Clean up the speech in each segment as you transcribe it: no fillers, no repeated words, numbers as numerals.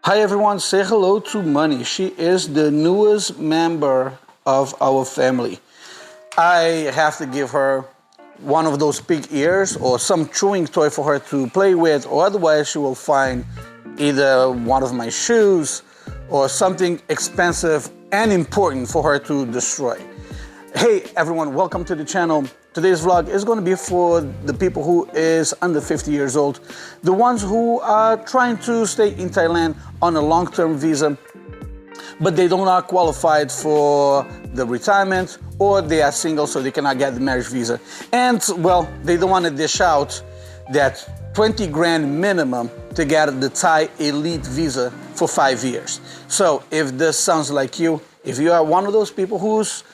Hi everyone, say hello to Money. She is the newest member of our family. I have to give her one of those pig ears or some chewing toy for her to play with, or otherwise she will find either one of my shoes or something expensive and important for her to destroy. Hey everyone, welcome to the channel. Today's vlog is going to be for the people who is under 50 years old, the ones who are trying to stay in Thailand on a long-term visa, but they do not qualified for the retirement, or they are single so they cannot get the marriage visa. And well, they don't want to dish out that 20 grand minimum to get the Thai elite visa for 5 years. So if this sounds like you, if you are one of those people who's,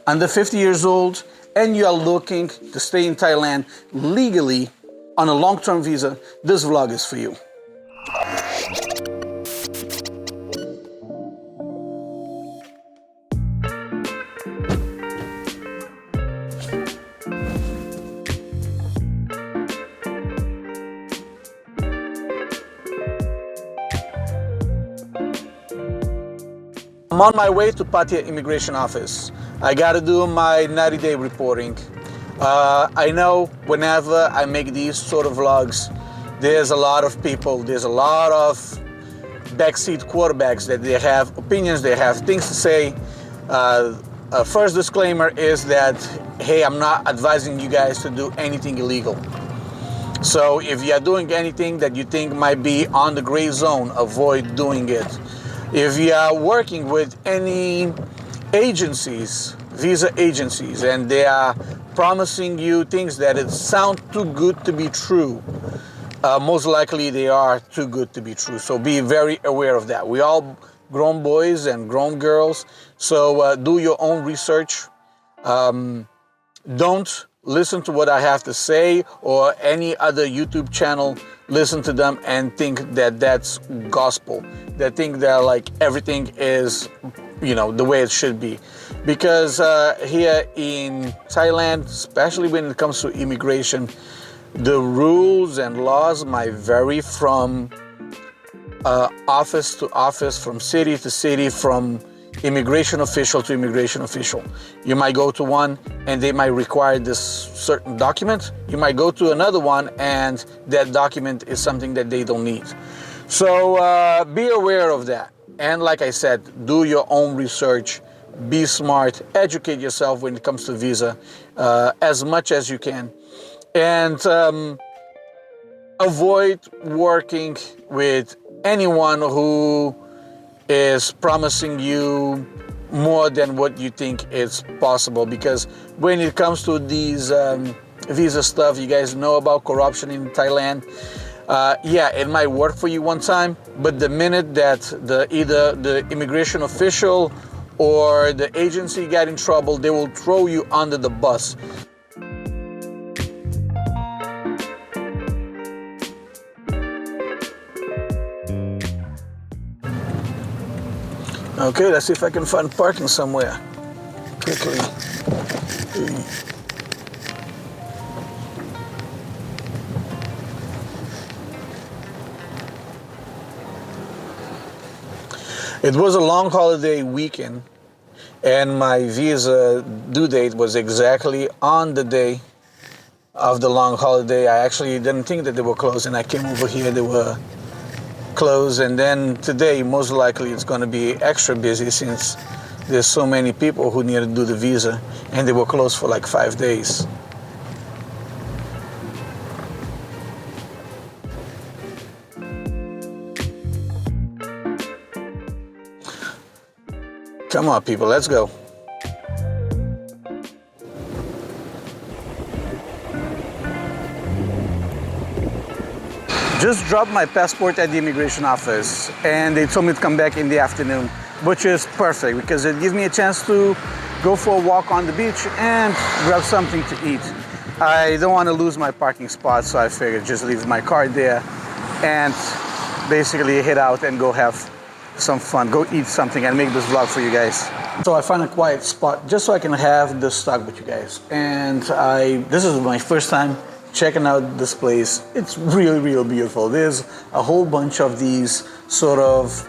under 50 years old, and you are looking to stay in Thailand legally on a long-term visa, this vlog is for you. I'm on my way to Pattaya Immigration Office. I gotta do my 90-day reporting. I know whenever I make these sort of vlogs, there's a lot of people, there's a lot of backseat quarterbacks that they have opinions, they have things to say. First disclaimer is that, hey, I'm not advising you guys to do anything illegal. So if you're doing anything that you think might be on the gray zone, avoid doing it. If you are working with any agencies, visa agencies, and they are promising you things that it sound too good to be true, most likely they are too good to be true. So be very aware of that. We all grown boys and grown girls, so do your own research. Don't listen to what I have to say or any other YouTube channel. Listen to them and think that that's gospel. They think that like everything is, the way it should be. Because here in Thailand, especially when it comes to immigration, the rules and laws might vary from office to office, from city to city, from immigration official to immigration official. You might go to one and they might require this certain document. You might go to another one and that document is something that they don't need. So be aware of that. And like I said, do your own research, be smart, educate yourself when it comes to visa as much as you can. And avoid working with anyone who is promising you more than what you think is possible, because when it comes to these visa stuff, you guys know about corruption in Thailand. Yeah, it might work for you one time, but the minute that either the immigration official or the agency get in trouble, they will throw you under the bus. Okay, let's see if I can find parking somewhere quickly. It was a long holiday weekend and my visa due date was exactly on the day of the long holiday. I actually didn't think that they were closed, and I came over here, they were close. And then today most likely it's going to be extra busy since there's so many people who need to do the visa, and they were closed for like 5 days. Come on people, let's go. Just dropped my passport at the immigration office and they told me to come back in the afternoon, which is perfect because it gives me a chance to go for a walk on the beach and grab something to eat. I don't want to lose my parking spot, so I figured just leave my car there and basically head out and go have some fun, go eat something and make this vlog for you guys. So I found a quiet spot just so I can have this talk with you guys. And this is my first time checking out this place. It's really, really beautiful. There's a whole bunch of these sort of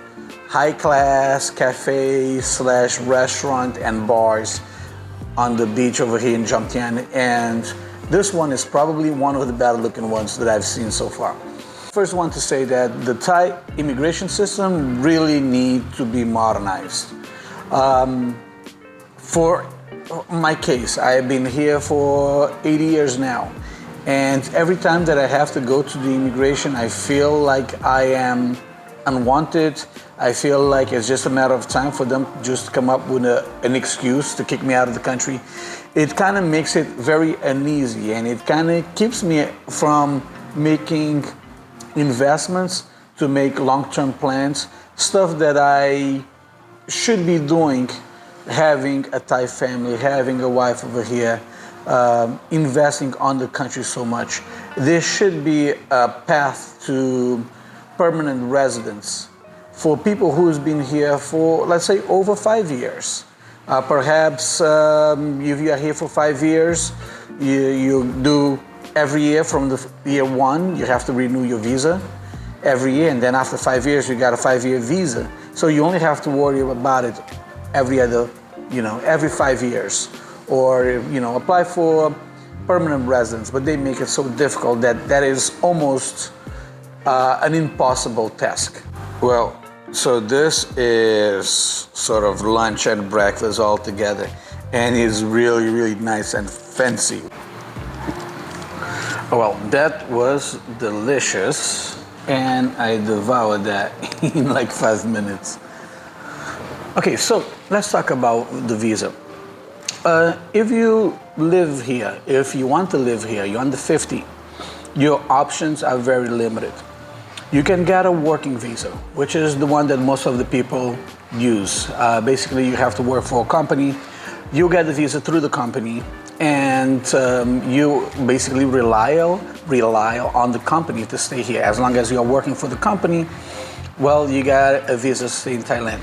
high-class cafes slash restaurant and bars on the beach over here in Jomtien, and this one is probably one of the better looking ones that I've seen so far. First want to say that the Thai immigration system really needs to be modernized. For my case, I've been here for 80 years now, and every time that I have to go to the immigration, I feel like I am unwanted. I feel like it's just a matter of time for them just to come up with an excuse to kick me out of the country. It kind of makes it very uneasy, and it kind of keeps me from making investments to make long-term plans, stuff that I should be doing, having a Thai family, having a wife over here, investing on the country so much. There should be a path to permanent residence for people who's been here for, let's say, over 5 years. Perhaps if you are here for 5 years, you do every year from the year one, you have to renew your visa every year, and then after 5 years, you got a 5-year visa. So you only have to worry about it every 5 years, or apply for permanent residence. But they make it so difficult that is almost an impossible task. Well, so this is sort of lunch and breakfast all together, and it's really, really nice and fancy. Well, that was delicious, and I devoured that in like 5 minutes. Okay, so let's talk about the visa. If you live here, if you want to live here, you're under 50, your options are very limited. You can get a working visa, which is the one that most of the people use. Basically, you have to work for a company. You get the visa through the company, and you basically rely on the company to stay here. As long as you're working for the company, well, you got a visa to stay in Thailand.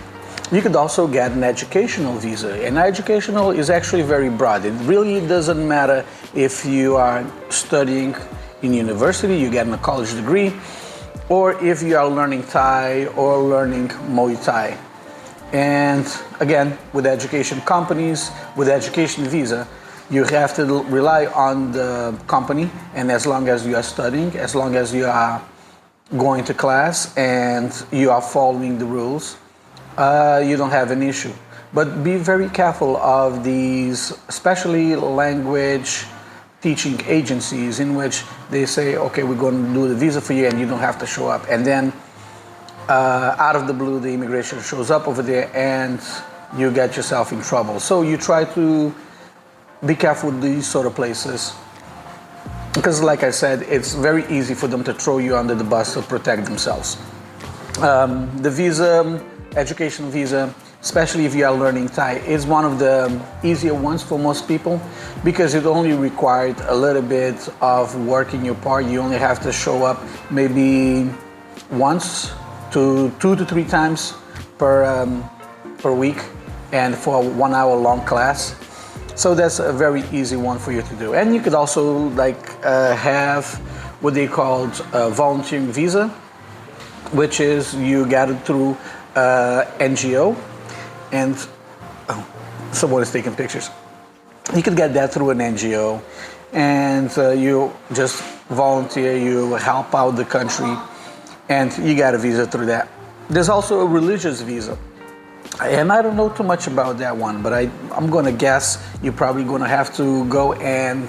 You could also get an educational visa, and educational is actually very broad. It really doesn't matter if you are studying in university, you get a college degree, or if you are learning Thai or learning Muay Thai. And again, with education companies, with education visa, you have to rely on the company, and as long as you are studying, as long as you are going to class and you are following the rules, you don't have an issue. But be very careful of these, especially language teaching agencies, in which they say, okay, we're going to do the visa for you and you don't have to show up. And then out of the blue, the immigration shows up over there and you get yourself in trouble. So you try to be careful with these sort of places, because like I said, it's very easy for them to throw you under the bus to protect themselves. The visa, education visa, especially if you are learning Thai, is one of the easier ones for most people, because it only required a little bit of work in your part. You only have to show up maybe once to 2 to 3 times per week, and for a 1 hour long class. So that's a very easy one for you to do. And you could also have what they call a volunteering visa, which is you get it through NGO, and someone is taking pictures. You could get that through an NGO, and you just volunteer, you help out the country, and you get a visa through that. There's also a religious visa, and I don't know too much about that one, but I'm gonna guess you're probably gonna have to go and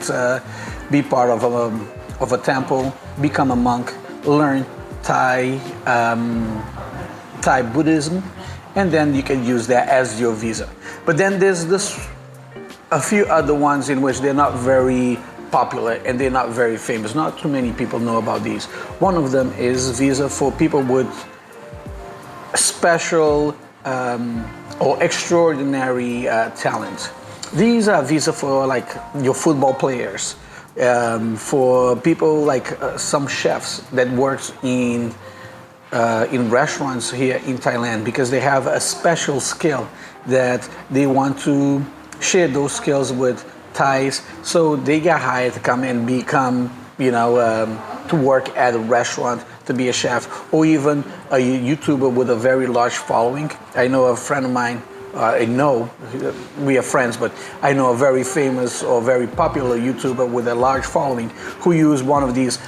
be part of a temple, become a monk, learn Thai Buddhism, and then you can use that as your visa. But then there's a few other ones in which they're not very popular and they're not very famous. Not too many people know about these. One of them is visa for people with special or extraordinary talent. These are visa for like your football players, for people like some chefs that works in restaurants here in Thailand, because they have a special skill that they want to share those skills with Thais, so they get hired to come and become to work at a restaurant, to be a chef, or even a YouTuber with a very large following. I know a friend of mine, we are friends, but I know a very famous or very popular YouTuber with a large following who used one of these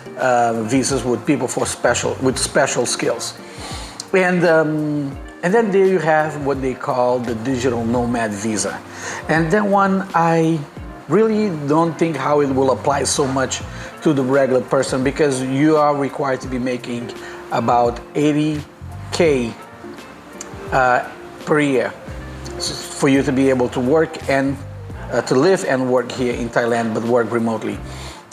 visas with people with special skills. And then there you have what they call the digital nomad visa. And that one, I really don't think how it will apply so much to the regular person, because you are required to be making about 80K per year for you to be able to work and to live and work here in Thailand, but work remotely.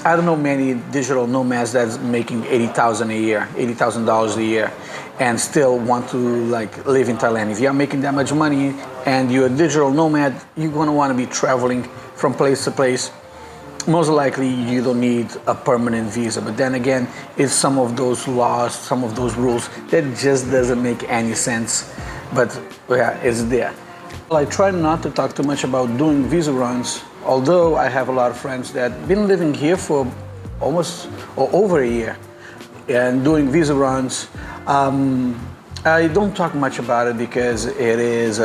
I don't know many digital nomads that's making $80,000 a year, and still want to live in Thailand. If you're making that much money and you're a digital nomad, you're gonna want to be traveling from place to place. Most likely you don't need a permanent visa, but then again, it's some of those laws, some of those rules that just doesn't make any sense, but yeah, it's there. Well, I try not to talk too much about doing visa runs, although I have a lot of friends that have been living here for almost or over a year and doing visa runs. I don't talk much about it because it is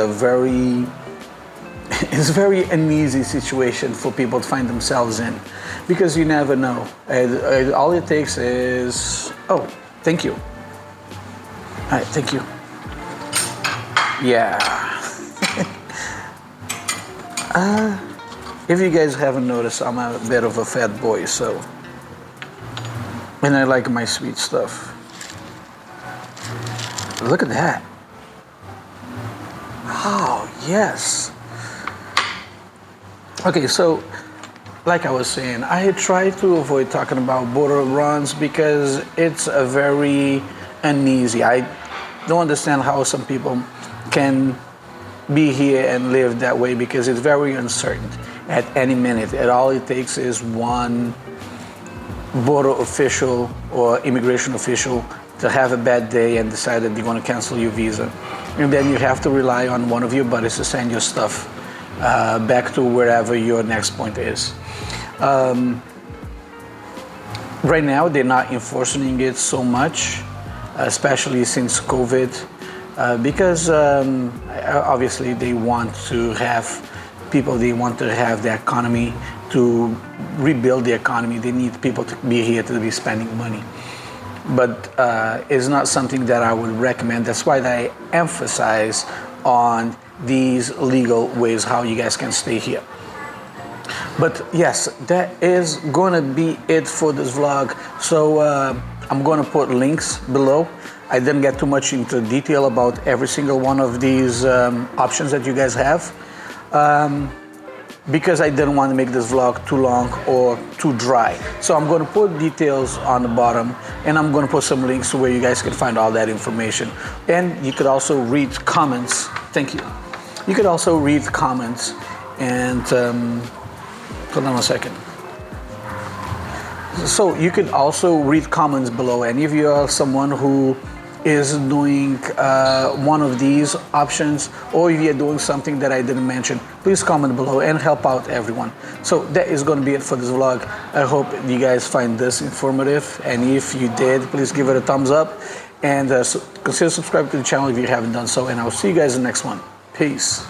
it's very uneasy situation for people to find themselves in, because you never know. All it takes is, oh, thank you. All right, thank you. Yeah. If you guys haven't noticed, I'm a bit of a fat boy, so, and I like my sweet stuff. Look at that. Oh, yes. Okay, so like I was saying, I try to avoid talking about border runs because it's a very uneasy. I don't understand how some people can be here and live that way, because it's very uncertain at any minute. And all it takes is one border official or immigration official to have a bad day and decide that they're going to cancel your visa. And then you have to rely on one of your buddies to send your stuff back to wherever your next point is. Right now, they're not enforcing it so much, especially since COVID, because obviously they want to have the economy, to rebuild the economy. They need people to be here to be spending money. But it's not something that I would recommend. That's why I emphasize on these legal ways how you guys can stay here. But yes, that is gonna be it for this vlog. So I'm gonna put links below. I didn't get too much into detail about every single one of these options that you guys have, because I didn't want to make this vlog too long or too dry. So I'm going to put details on the bottom, and I'm going to put some links to where you guys can find all that information. And you could also read comments. Thank you. You could also read comments and hold on a second. So you could also read comments below, and if you are someone who is doing one of these options, or if you're doing something that I didn't mention, please comment below and help out everyone. So that is going to be it for this vlog. I hope you guys find this informative, and if you did, please give it a thumbs up, and consider subscribing to the channel if you haven't done so, and I'll see you guys in the next one. Peace.